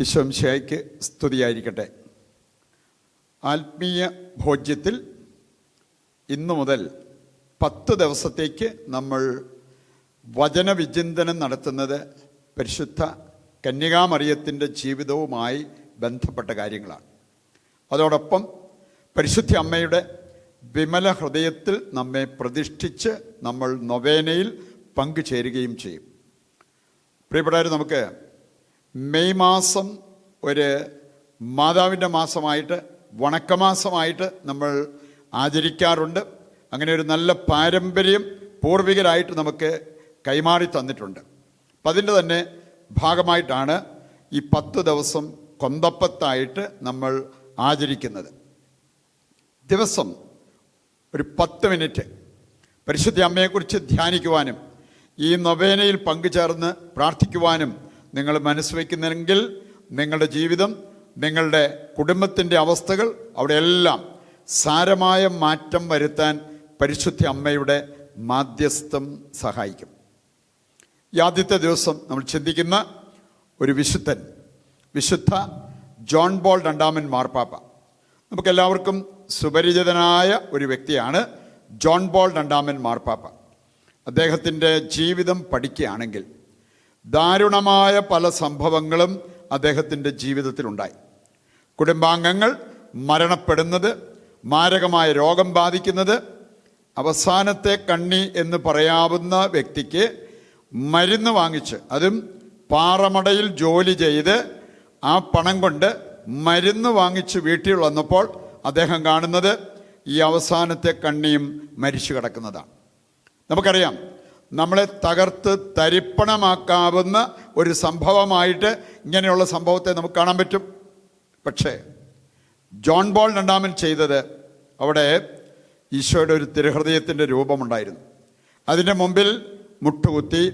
ഈശോമിശിഹായ്ക്ക് സ്തുതിയായിരിക്കട്ടെ. ആത്മീയ ഭോജ്യത്തിൽ ഇന്നു മുതൽ 10 ദിവസത്തേക്ക് നമ്മൾ വചനവിചിന്തനം നടത്തുന്നത് പരിശുദ്ധ കന്യകാമറിയത്തിൻ്റെ ജീവിതവുമായി ബന്ധപ്പെട്ട കാര്യങ്ങളാണ്. അതോടൊപ്പം പരിശുദ്ധ അമ്മയുടെ വിമല ഹൃദയത്തിൽ നമ്മെ പ്രതിഷ്ഠിച്ച് നമ്മൾ നൊവേനയിൽ പങ്കുചേരുകയും ചെയ്യും. പ്രിയപ്പെട്ടവർ, നമുക്ക് മെയ് മാസം ഒരു മാതാവിൻ്റെ മാസമായിട്ട്, വണക്കമാസമായിട്ട് നമ്മൾ ആചരിക്കാറുണ്ട്. അങ്ങനെ ഒരു നല്ല പാരമ്പര്യം പൂർവികരായിട്ട് നമുക്ക് കൈമാറി തന്നിട്ടുണ്ട്. അപ്പം അതിൻ്റെ തന്നെ ഭാഗമായിട്ടാണ് ഈ 10 ദിവസം കൊന്തപ്പത്തായിട്ട് നമ്മൾ ആചരിക്കുന്നത്. ദിവസം ഒരു 10 മിനിറ്റ് പരിശുദ്ധ അമ്മയെക്കുറിച്ച് ധ്യാനിക്കുവാനും ഈ നൊവേനയിൽ പങ്കുചേർന്ന് പ്രാർത്ഥിക്കുവാനും നിങ്ങൾ മനസ്സ് വയ്ക്കുന്നെങ്കിൽ നിങ്ങളുടെ ജീവിതം, നിങ്ങളുടെ കുടുംബത്തിൻ്റെ അവസ്ഥകൾ അവിടെയെല്ലാം സാരമായ മാറ്റം വരുത്താൻ പരിശുദ്ധ അമ്മയുടെ മാധ്യസ്ഥം സഹായിക്കും. ഈ ആദ്യത്തെ ദിവസം നമ്മൾ ചിന്തിക്കുന്ന ഒരു വിശുദ്ധൻ, വിശുദ്ധ ജോൺ പോൾ രണ്ടാമൻ മാർപ്പാപ്പ. നമുക്കെല്ലാവർക്കും സുപരിചിതനായ ഒരു വ്യക്തിയാണ് ജോൺ പോൾ രണ്ടാമൻ മാർപ്പാപ്പ. അദ്ദേഹത്തിൻ്റെ ജീവിതം പഠിക്കുകയാണെങ്കിൽ ദാരുണമായ പല സംഭവങ്ങളും അദ്ദേഹത്തിൻ്റെ ജീവിതത്തിലുണ്ടായി. കുടുംബാംഗങ്ങൾ മരണപ്പെടുന്നത്, മാരകമായ രോഗം ബാധിക്കുന്നത്, അവസാനത്തെ കണ്ണി എന്ന് പറയാവുന്ന വ്യക്തിക്ക് മരുന്ന് വാങ്ങിച്ച്, അതും പാറമടയിൽ ജോലി ചെയ്ത് ആ പണം കൊണ്ട് മരുന്ന് വാങ്ങിച്ച് വീട്ടിൽ വന്നപ്പോൾ അദ്ദേഹം കാണുന്നത് ഈ അവസാനത്തെ കണ്ണിയും മരിച്ചു കിടക്കുന്നതാണ്. നമുക്കറിയാം, നമ്മളെ തകർത്ത് തരിപ്പണമാക്കാവുന്ന ഒരു സംഭവമായിട്ട് ഇങ്ങനെയുള്ള സംഭവത്തെ നമുക്ക് കാണാൻ പറ്റും. പക്ഷേ ജോൺ പോൾ രണ്ടാമൻ ചെയ്തത്, അവിടെ ഈശോയുടെ ഒരു തിരുഹൃദയത്തിൻ്റെ രൂപമുണ്ടായിരുന്നു. അതിൻ്റെ മുമ്പിൽ മുട്ടുകുത്തി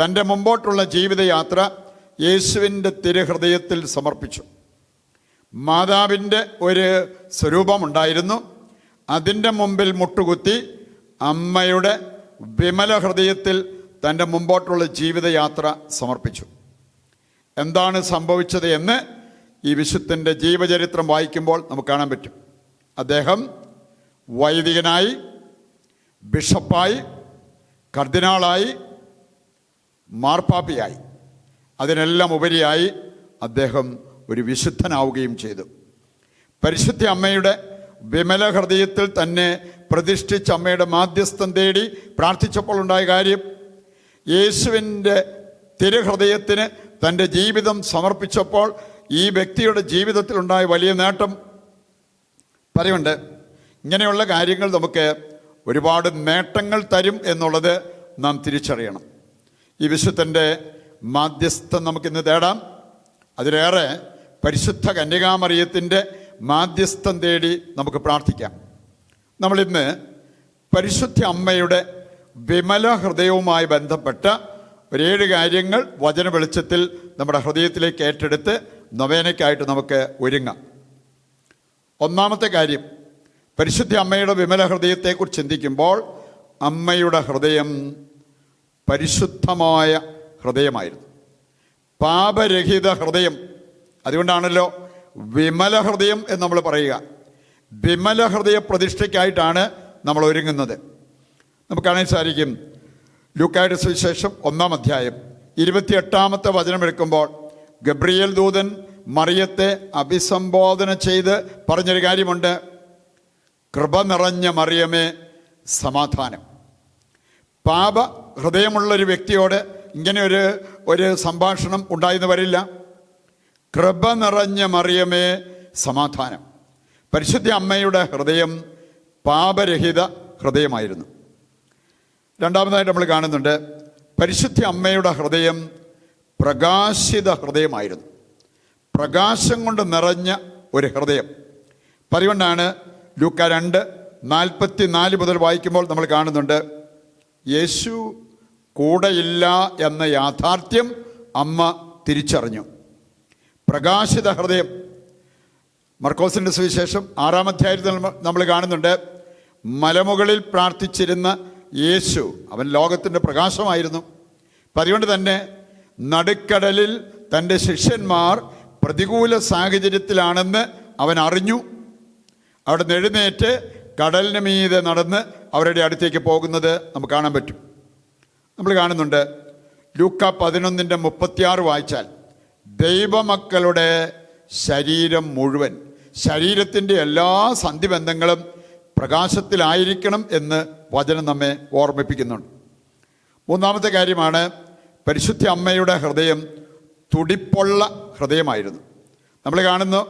തൻ്റെ മുമ്പോട്ടുള്ള ജീവിതയാത്ര യേശുവിൻ്റെ തിരുഹൃദയത്തിൽ സമർപ്പിച്ചു. മാതാവിൻ്റെ ഒരു സ്വരൂപമുണ്ടായിരുന്നു. അതിൻ്റെ മുമ്പിൽ മുട്ടുകുത്തി അമ്മയുടെ വിമല ഹൃദയത്തിൽ തൻ്റെ മുമ്പോട്ടുള്ള ജീവിതയാത്ര സമർപ്പിച്ചു. എന്താണ് സംഭവിച്ചത് എന്ന് ഈ വിശുദ്ധൻ്റെ ജീവചരിത്രം വായിക്കുമ്പോൾ നമുക്ക് കാണാൻ പറ്റും. അദ്ദേഹം വൈദികനായി, ബിഷപ്പായി, കർദിനാളായി, മാർപ്പാപ്പയായി, അതിനെല്ലാം ഉപരിയായി അദ്ദേഹം ഒരു വിശുദ്ധനാവുകയും ചെയ്തു. പരിശുദ്ധ അമ്മയുടെ വിമല ഹൃദയത്തിൽ തന്നെ പ്രതിഷ്ഠിച്ച അമ്മയുടെ മാധ്യസ്ഥം തേടി പ്രാർത്ഥിച്ചപ്പോൾ ഉണ്ടായ കാര്യം, യേശുവിൻ്റെ തിരുഹൃദയത്തിന് തൻ്റെ ജീവിതം സമർപ്പിച്ചപ്പോൾ ഈ വ്യക്തിയുടെ ജീവിതത്തിലുണ്ടായ വലിയ നേട്ടം പറയുന്നുണ്ട്. ഇങ്ങനെയുള്ള കാര്യങ്ങൾ നമുക്ക് ഒരുപാട് നേട്ടങ്ങൾ തരും എന്നുള്ളത് നാം തിരിച്ചറിയണം. ഈ വിശുദ്ധൻ്റെ മാധ്യസ്ഥം നമുക്കിന്ന് തേടാം. അതിലേറെ പരിശുദ്ധ കന്യകാമറിയത്തിൻ്റെ മാധ്യസ്ഥം തേടി നമുക്ക് പ്രാർത്ഥിക്കാം. നമ്മളിന്ന് പരിശുദ്ധ അമ്മയുടെ വിമല ഹൃദയവുമായി ബന്ധപ്പെട്ട 7 കാര്യങ്ങൾ വചന വെളിച്ചത്തിൽ നമ്മുടെ ഹൃദയത്തിലേക്ക് ഏറ്റെടുത്ത് നൊവേനയ്ക്കായിട്ട് നമുക്ക് ഒരുങ്ങാം. ഒന്നാമത്തെ കാര്യം, പരിശുദ്ധ അമ്മയുടെ വിമല ഹൃദയത്തെക്കുറിച്ച് ചിന്തിക്കുമ്പോൾ അമ്മയുടെ ഹൃദയം പരിശുദ്ധമായ ഹൃദയമായിരുന്നു, പാപരഹിത ഹൃദയം. അതുകൊണ്ടാണല്ലോ വിമല ഹൃദയം എന്ന് നമ്മൾ പറയുക. വിമല ഹൃദയ പ്രതിഷ്ഠയ്ക്കായിട്ടാണ് നമ്മൾ ഒരുങ്ങുന്നത്. നമുക്ക് കാണാൻ സാധിക്കും, ലൂക്കായുടെ സുവിശേഷം 1-ാം അധ്യായം 28-ാമത്തെ വചനം എടുക്കുമ്പോൾ ഗബ്രിയേൽ ദൂതൻ മറിയത്തെ അഭിസംബോധന ചെയ്ത് പറഞ്ഞൊരു കാര്യമുണ്ട്, കൃപ നിറഞ്ഞ മറിയമേ സമാധാനം. പാപ ഹൃദയമുള്ളൊരു വ്യക്തിയോട് ഇങ്ങനെ ഒരു സംഭാഷണം ഉണ്ടായെന്ന് വരില്ല. കൃപ നിറഞ്ഞ മറിയമേ സമാധാനം. പരിശുദ്ധ അമ്മയുടെ ഹൃദയം പാപരഹിത ഹൃദയമായിരുന്നു. രണ്ടാമതായിട്ട് നമ്മൾ കാണുന്നുണ്ട്, പരിശുദ്ധ അമ്മയുടെ ഹൃദയം പ്രകാശിത ഹൃദയമായിരുന്നു, പ്രകാശം കൊണ്ട് നിറഞ്ഞ ഒരു ഹൃദയം. അതുകൊണ്ടാണ് ലൂക്ക 2:44 മുതൽ വായിക്കുമ്പോൾ നമ്മൾ കാണുന്നുണ്ട്, യേശു കൂടെയില്ല എന്ന യാഥാർത്ഥ്യം അമ്മ തിരിച്ചറിഞ്ഞു. പ്രകാശിത ഹൃദയം. മർക്കോസിൻ്റെ സുവിശേഷം 6-ാം അധ്യായത്തിൽ നമ്മൾ കാണുന്നുണ്ട്, മലമുകളിൽ പ്രാർത്ഥിച്ചിരുന്ന യേശു, അവൻ ലോകത്തിൻ്റെ പ്രകാശമായിരുന്നു. അപ്പം അതുകൊണ്ട് തന്നെ നടുക്കടലിൽ തൻ്റെ ശിഷ്യന്മാർ പ്രതികൂല സാഹചര്യത്തിലാണെന്ന് അവൻ അറിഞ്ഞു. അവിടെ നിന്ന് എഴുന്നേറ്റ് കടലിന് മീതെ നടന്ന് അവരുടെ അടുത്തേക്ക് പോകുന്നത് നമുക്ക് കാണാൻ പറ്റും. നമ്മൾ കാണുന്നുണ്ട് ലൂക്ക 11:36 വായിച്ചാൽ ദൈവമക്കളുടെ ശരീരം മുഴുവൻ, ശരീരത്തിൻ്റെ എല്ലാ സന്ധിബന്ധങ്ങളും പ്രകാശത്തിലായിരിക്കണം എന്ന് വചനം നമ്മെ ഓർമ്മിപ്പിക്കുന്നുണ്ട്. മൂന്നാമത്തെ കാര്യമാണ്, പരിശുദ്ധ അമ്മയുടെ ഹൃദയം തുടിപ്പുള്ള ഹൃദയമായിരുന്നു. നമ്മൾ കാണുന്നു,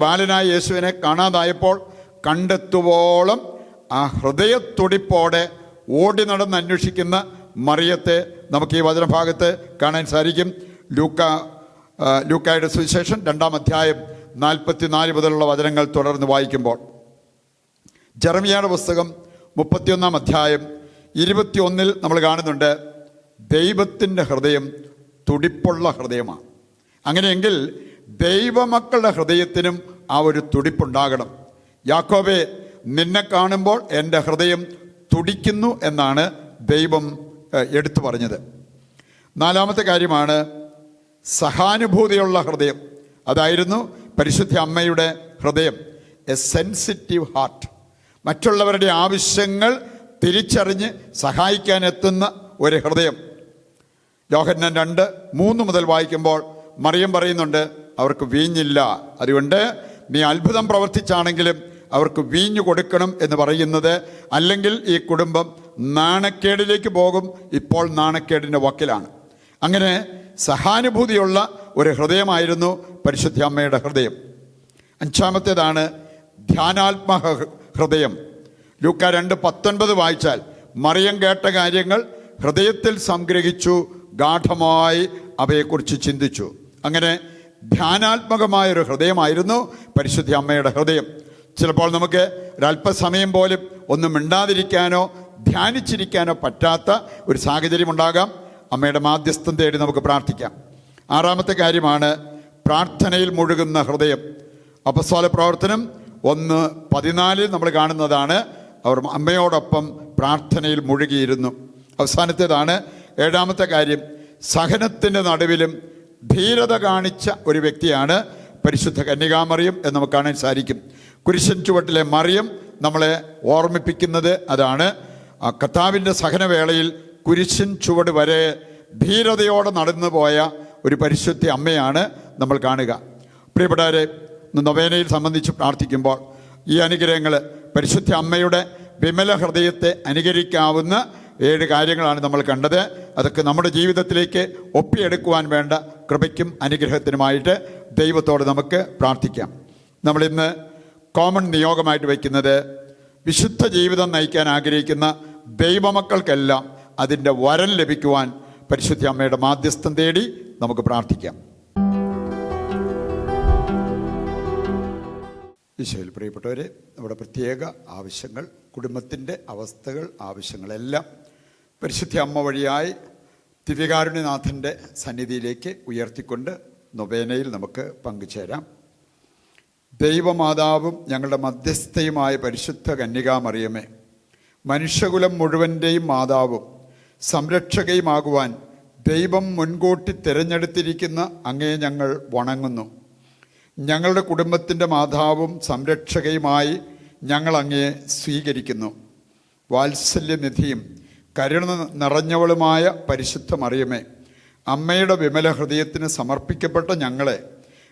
ബാലനായ യേശുവിനെ കാണാതായപ്പോൾ കണ്ടെത്തുവോളം ആ ഹൃദയത്തുടിപ്പോടെ ഓടി നടന്ന് അന്വേഷിക്കുന്ന മറിയത്തെ നമുക്ക് ഈ വചനഭാഗത്ത് കാണാൻ സാധിക്കും. ലൂക്കായുടെ സുവിശേഷം 2-ാം അധ്യായം 44 മുതലുള്ള വചനങ്ങൾ തുടർന്ന് വായിക്കുമ്പോൾ, ജെറമിയായുടെ പുസ്തകം 31-ാം അധ്യായം 21 നമ്മൾ കാണുന്നുണ്ട്, ദൈവത്തിൻ്റെ ഹൃദയം തുടിപ്പുള്ള ഹൃദയമാണ്. അങ്ങനെയെങ്കിൽ ദൈവമക്കളുടെ ഹൃദയത്തിനും ആ ഒരു തുടിപ്പുണ്ടാകണം. യാക്കോബേ, നിന്നെ കാണുമ്പോൾ എൻ്റെ ഹൃദയം തുടിക്കുന്നു എന്നാണ് ദൈവം എടുത്തു പറഞ്ഞത്. നാലാമത്തെ കാര്യമാണ് സഹാനുഭൂതിയുള്ള ഹൃദയം. അതായിരുന്നു പരിശുദ്ധ അമ്മയുടെ ഹൃദയം, എ സെൻസിറ്റീവ് ഹാർട്ട്. മറ്റുള്ളവരുടെ ആവശ്യങ്ങൾ തിരിച്ചറിഞ്ഞ് സഹായിക്കാനെത്തുന്ന ഒരു ഹൃദയം. യോഹന്നാൻ 2:3 മുതൽ വായിക്കുമ്പോൾ മറിയം പറയുന്നുണ്ട്, അവർക്ക് വീഞ്ഞില്ല, അതുകൊണ്ട് നീ അത്ഭുതം പ്രവർത്തിച്ചാണെങ്കിലും അവർക്ക് വീഞ്ഞു കൊടുക്കണം എന്ന് പറയുന്നത്, അല്ലെങ്കിൽ ഈ കുടുംബം നാണക്കേടിലേക്ക് പോകും, ഇപ്പോൾ നാണക്കേടിൻ്റെ വക്കിലാണ്. അങ്ങനെ സഹാനുഭൂതിയുള്ള ഒരു ഹൃദയമായിരുന്നു പരിശുദ്ധ അമ്മയുടെ ഹൃദയം. അഞ്ചാമത്തേതാണ് ധ്യാനാത്മക ഹൃദയം. ലൂക്ക 2:19 വായിച്ചാൽ മറിയം കേട്ട കാര്യങ്ങൾ ഹൃദയത്തിൽ സംഗ്രഹിച്ചു, ഗാഠമായി അവയെക്കുറിച്ച് ചിന്തിച്ചു. അങ്ങനെ ധ്യാനാത്മകമായൊരു ഹൃദയമായിരുന്നു പരിശുദ്ധ അമ്മയുടെ ഹൃദയം. ചിലപ്പോൾ നമുക്ക് ഒരല്പസമയം പോലും ഒന്നും മിണ്ടാതിരിക്കാനോ ധ്യാനിച്ചിരിക്കാനോ പറ്റാത്ത ഒരു സാഹചര്യം ഉണ്ടാകാം. അമ്മയുടെ മാധ്യസ്ഥം തേടി നമുക്ക് പ്രാർത്ഥിക്കാം. ആറാമത്തെ കാര്യമാണ് പ്രാർത്ഥനയിൽ മുഴുകുന്ന ഹൃദയം. അപ്പസ്തോല പ്രവർത്തനം 1:14 നമ്മൾ കാണുന്നതാണ്, അവർ അമ്മയോടൊപ്പം പ്രാർത്ഥനയിൽ മുഴുകിയിരുന്നു. അവസാനത്തേതാണ് ഏഴാമത്തെ കാര്യം, സഹനത്തിൻ്റെ നടുവിലും ധീരത കാണിച്ച ഒരു വ്യക്തിയാണ് പരിശുദ്ധ കന്യകാമറിയം എന്ന് നമുക്ക് കാണാൻ സാധിക്കും. കുരിശൻ ചുവട്ടിലെ മറിയം നമ്മളെ ഓർമ്മിപ്പിക്കുന്നത് അതാണ്. ആ കർത്താവിൻ്റെ സഹനവേളയിൽ കുരിശൻ ചുവട് വരെ ധീരതയോടെ നടന്നു പോയ ഒരു പരിശുദ്ധ അമ്മയാണ് നമ്മൾ കാണുക. പ്രിയപ്പെട്ടവരെ, നൊവേനയിൽ സംബന്ധിച്ച് പ്രാർത്ഥിക്കുമ്പോൾ ഈ അനുഗ്രഹങ്ങൾ, പരിശുദ്ധ അമ്മയുടെ വിമല ഹൃദയത്തെ അനുകരിക്കാവുന്ന 7 കാര്യങ്ങളാണ് നമ്മൾ കണ്ടത്. അതൊക്കെ നമ്മുടെ ജീവിതത്തിലേക്ക് ഒപ്പിയെടുക്കുവാൻ വേണ്ട കൃപയ്ക്കും അനുഗ്രഹത്തിനുമായിട്ട് ദൈവത്തോട് നമുക്ക് പ്രാർത്ഥിക്കാം. നമ്മളിന്ന് കോമൺ നിയോഗമായിട്ട് വയ്ക്കുന്നത്, വിശുദ്ധ ജീവിതം നയിക്കാൻ ആഗ്രഹിക്കുന്ന ദൈവമക്കൾക്കെല്ലാം അതിൻ്റെ വരം ലഭിക്കുവാൻ പരിശുദ്ധ അമ്മയുടെ മാധ്യസ്ഥം തേടി നമുക്ക് പ്രാർത്ഥിക്കാം. ഈശോയിൽ പ്രിയപ്പെട്ടവരെ, നമ്മുടെ പ്രത്യേക ആവശ്യങ്ങൾ, കുടുംബത്തിൻ്റെ അവസ്ഥകൾ, ആവശ്യങ്ങളെല്ലാം പരിശുദ്ധ അമ്മ വഴിയായി ദിവ്യകാരുണ്യനാഥൻ്റെ സന്നിധിയിലേക്ക് ഉയർത്തിക്കൊണ്ട് നൊവേനയിൽ നമുക്ക് പങ്കുചേരാം. ദൈവമാതാവും ഞങ്ങളുടെ മധ്യസ്ഥയുമായ പരിശുദ്ധ കന്യകാമറിയമേ, മനുഷ്യകുലം മുഴുവൻ്റെയും മാതാവും സംരക്ഷകയുമാകുവാൻ ദൈവം മുൻകൂട്ടി തിരഞ്ഞെടുത്തിരിക്കുന്ന അങ്ങയെ ഞങ്ങൾ വണങ്ങുന്നു. ഞങ്ങളുടെ കുടുംബത്തിൻ്റെ മാതാവും സംരക്ഷകയുമായി ഞങ്ങൾ അങ്ങയെ സ്വീകരിക്കുന്നു. വാത്സല്യനിധിയും കരുണ നിറഞ്ഞവളുമായ പരിശുദ്ധ മറിയമേ, അമ്മയുടെ വിമല ഹൃദയത്തിന് സമർപ്പിക്കപ്പെട്ട ഞങ്ങളെ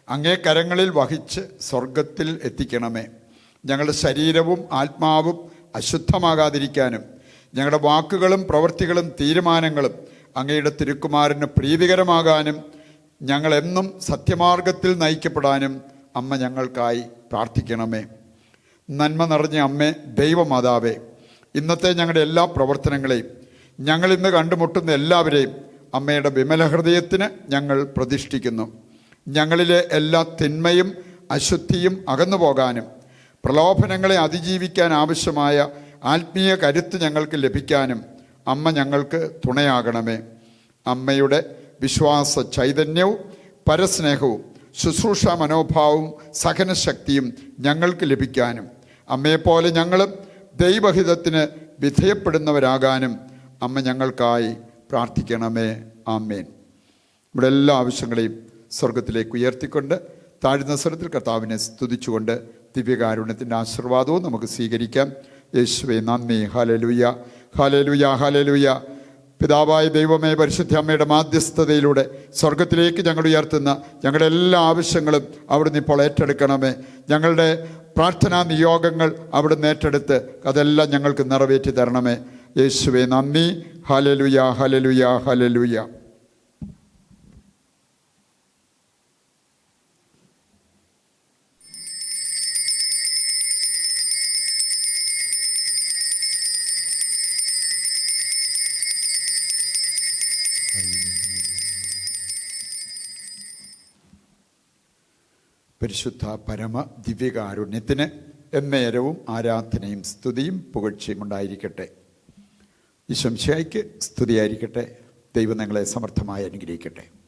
അങ്ങേ കരങ്ങളിൽ വഹിച്ച് സ്വർഗത്തിൽ എത്തിക്കണമേ. ഞങ്ങളുടെ ശരീരവും ആത്മാവും അശുദ്ധമാകാതിരിക്കാനും ഞങ്ങളുടെ വാക്കുകളും പ്രവൃത്തികളും തീരുമാനങ്ങളും അങ്ങയുടെ തിരുക്കുമാരന് പ്രീതികരമാകാനും ഞങ്ങളെന്നും സത്യമാർഗത്തിൽ നയിക്കപ്പെടാനും അമ്മ ഞങ്ങൾക്കായി പ്രാർത്ഥിക്കണമേ. നന്മ നിറഞ്ഞ അമ്മേ, ദൈവമാതാവേ, ഇന്നത്തെ ഞങ്ങളുടെ എല്ലാ പ്രവർത്തനങ്ങളെയും, ഞങ്ങളിന്ന് കണ്ടുമുട്ടുന്ന എല്ലാവരെയും അമ്മയുടെ വിമല ഹൃദയത്തിന് ഞങ്ങൾ പ്രതിഷ്ഠിക്കുന്നു. ഞങ്ങളിലെ എല്ലാ തിന്മയും അശുദ്ധിയും അകന്നു പോകാനും പ്രലോഭനങ്ങളെ അതിജീവിക്കാൻ ആവശ്യമായ ആത്മീയ കരുത്ത് ഞങ്ങൾക്ക് ലഭിക്കാനും അമ്മ ഞങ്ങൾക്ക് തുണയാകണമേ. അമ്മയുടെ വിശ്വാസ ചൈതന്യവും പരസ്നേഹവും ശുശ്രൂഷ മനോഭാവവും സഹനശക്തിയും ഞങ്ങൾക്ക് ലഭിക്കാനും അമ്മയെപ്പോലെ ഞങ്ങളും ദൈവഹിതത്തിന് വിധേയപ്പെടുന്നവരാകാനും അമ്മ ഞങ്ങൾക്കായി പ്രാർത്ഥിക്കണമേ. ആമേൻ. നമ്മുടെ എല്ലാ ആവശ്യങ്ങളെയും സ്വർഗത്തിലേക്ക് ഉയർത്തിക്കൊണ്ട് താഴ്ന്ന സ്വരത്തിൽ കർത്താവിനെ സ്തുതിച്ചുകൊണ്ട് ദിവ്യകാരുണ്യത്തിൻ്റെ ആശീർവാദവും നമുക്ക് സ്വീകരിക്കാം. യേശുവേ നന്ദി. Hallelujah, hallelujah, hallelujah. പിതാവായ ദൈവമേ, പരിശുദ്ധ അമ്മയുടെ മാധ്യസ്ഥതയിലൂടെ സ്വർഗത്തിലേക്ക് ഞങ്ങൾ ഉയർത്തുന്ന ഞങ്ങളുടെ എല്ലാ ആവശ്യങ്ങളും അവിടുന്ന് ഇപ്പോൾ ഏറ്റെടുക്കണമേ. ഞങ്ങളുടെ പ്രാർത്ഥനാ നിയോഗങ്ങൾ അവിടുന്ന് ഏറ്റെടുത്ത് അതെല്ലാം ഞങ്ങൾക്ക് നിറവേറ്റി തരണമേ. യേശുവേ നന്ദി. Hallelujah, hallelujah, hallelujah. പരിശുദ്ധ പരമ ദിവ്യകാരുണ്യത്തിന് എന്നേരവും ആരാധനയും സ്തുതിയും പുകഴ്ചയും ഉണ്ടായിരിക്കട്ടെ. ഈശോ മിശിഹായ്ക്ക് സ്തുതിയായിരിക്കട്ടെ. ദൈവം നിങ്ങളെ സമർത്ഥമായി അനുഗ്രഹിക്കട്ടെ.